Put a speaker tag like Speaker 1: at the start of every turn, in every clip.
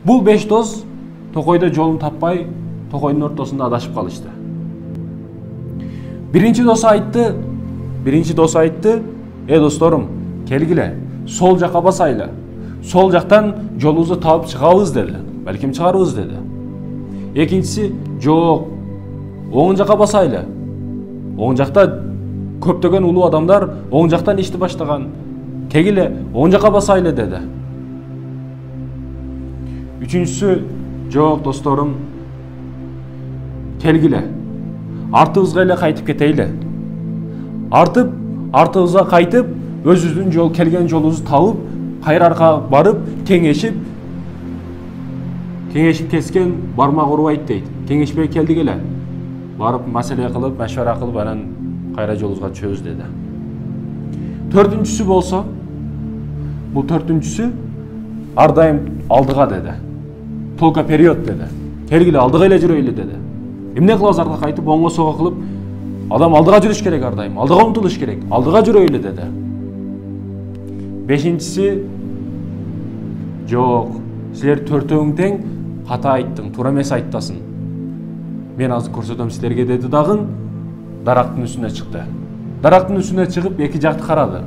Speaker 1: Бул 5 дос Токойдо жолун таппай, Токойдун ортосунда адашып калышты. Биринчи досу айтты, досторум, келгиле, сол жака басайлы. Сол жактан жолубузду таап чыгабыз деди. Балким чыгарыбыз деди. Экинчиси, жок, оң жака басайлы. Оң жакта көптөгөн улуу адамдар оң жактан ишти баштаган. Келгиле, оң жака басайлы деди. Үчүнчүсү, жок досторум, келгиле, артыбызга эле кайтып кетейли. Артыбызга кайтып, өзүбүздүн келген жолубузду табып, кайра аркага барып, кеңешип kesкен бармак урбайт дейт. Кеңешпей келдик эле. Барып маселе кылып, машвара кылып, анан кайра жолубузга чөбүз деди. Төртүнчүсү болсо, бул төртүнчүсү ар дайым алдыга деди. Толка период деди. Келгиле, алдыга эле жүрөйлү деди. Эмне кылабыз аркага кайтып, оңго сого кылып, адам алдыга жүрүш керек ар дайым, алдыга умтулуш керек, алдыга жүрөйлү деди. Бешинчиси, жок, силер төртөөң тең ката айттың, туура эмес айттасың. Мен азыр көрсөтөм силерге деди дагы, дарактын үстүнө чыкты. Дарактын үстүнө чыгып эки жакты карады.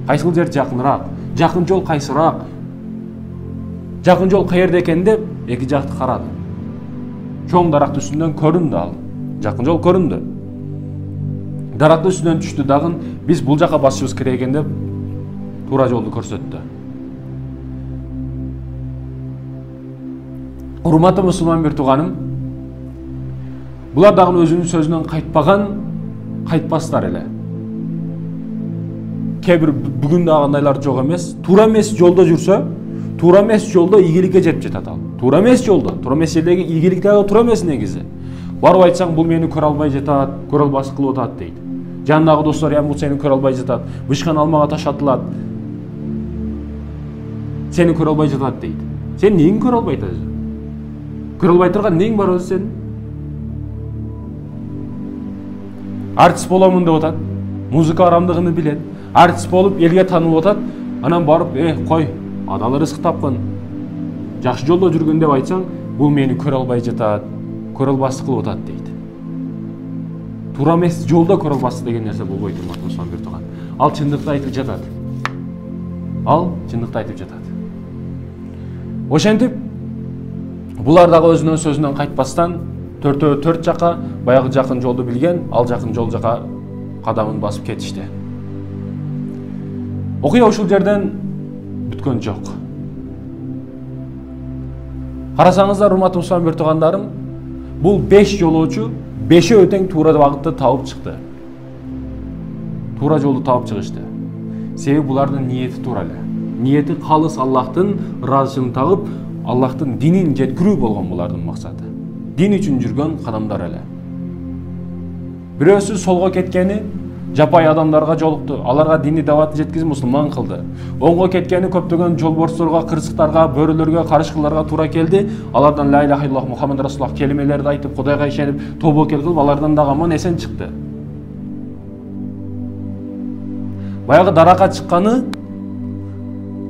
Speaker 1: Кайсыл жер жакыныраак, жакын жол кайсыраак, жакын жол каерде экен деп эки жакты карады. Чоң дарактын үстүнөн көрүндү ал. Жакын жол көрүндү. Дарактын үстүнөн түштү дагы, биз бул жака басышыбыз керек экен деп туура жолду көрсөттү. Урматтуу мусулман бир тууганым, булар дагы өзүнүн сөзүнөн кайтпастар эле. Кээ бир бүгүн дагы андайлар жок эмес. Туура эмес жолдо жүрсө, туура эмес жолдо ийгиликке жетип жатат ал. Туура эмес жолдо, туура эмес жердеги ийгилик дагы туура эмес негизи. Барып айтсаң, бул мени көрө албай жатат, көрө албас кылып атат дейт. Жанындагы достор бул сени көрө албай жатат, бышкан алмага таш атылат. Сени көрө албай жатат дейт. Сен эмнени көрө албай атасың? Көрө албай турган нең бар өзү сенин? Артист боломун деп атат, музыка арамдыгын билет, артист болуп элге таанылып атат, анан барып, кой, адал рызык тапкын, жакшы жолдо жүргөн деп айтсаң, бул мени көрө албай жатат, көрө албас кылып атат дейт. Туура эмес жолдо көрө албас деген нерсе болбойт, мусулман бир тууган. Ал чындыкты айтып жатат. Ошентип, булар дагы өзүнүн сөзүнөн кайтпастан төртөө төрт жака баягы жакын жолду билген, ал жакын жол жака кадамын басып кетишти. Окуя ушул жерден бүткөн жок. Карасаңыздар, урматтуу мусулман бир туугандарым, бул 5 жолоочу 5 тең туура багытты табып чыкты. Туура жолду табып чыгышты. Себеби булардын ниети туура эле. Ниети калыс Аллахтын ыраазычылыгын тагып, Аллахтын динин жеткирүү болгон булардын максаты. Дин үчүн жүргөн кадамдар эле. Бирөөсү солго кеткени жапай адамдарга жолукту, аларга дини даватын жеткизип мусулман кылды. Оңго кеткени көптөгөн жолборсторго, кырсыктарга, бөрөлөргө, карышкыларга туура келди. Алардан ла иляха иллаллах Мухаммад расулуллах келимелерди айтып, Кудайга ишенип, тобокел кылып, алардан дагы аман эсен чыкты. Баягы даракка чыкканы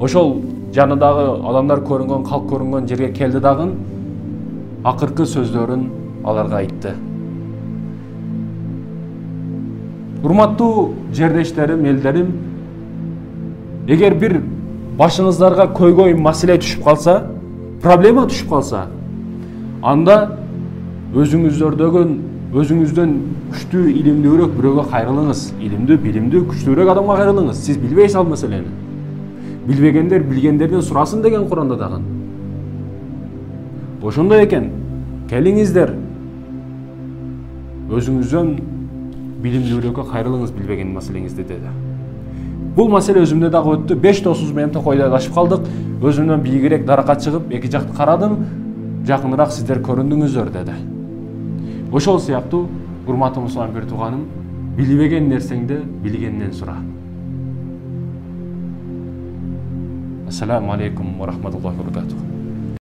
Speaker 1: ошол жанындагы адамдар көрүнгөн, калк көрүнгөн жерге келди дагы акыркы сөздөрүн аларга айтты. Урматтуу жердештерим, элдерим, эгер бир башыңыздарга көйгөй маселе түшүп калса, проблема түшүп калса, анда өзүңүздөн күчтүү, илимдүүрөөк бирөөгө кайрылыңыз. Илимдүү, билимдүү, күчтүүрөөк адамга кайрылыңыз. Сиз билбейсиз ал маселени. Билбегендер билгендерден сурасын деген Куранда дагы. Ошондой экен, келиңиздер, өзүңүздөн билимдүүрөккө кайрылыңыз билбеген маселеңизди деди. Бул маселе өзүмдө дагы өттү. 5 досубуз менен Токойдо адашып калдык. Өзүмдөн бийигирээк даракка чыгып, эки жакты карадым. Жакыныраак сиздер көрүндүңүздөр деди. Ошол сыяктуу, урматтуу мусулман бир тууганым, билбеген нерсеңди билгенден сура. Ассаламу алейкум ва рахматуллахи ва баракатух.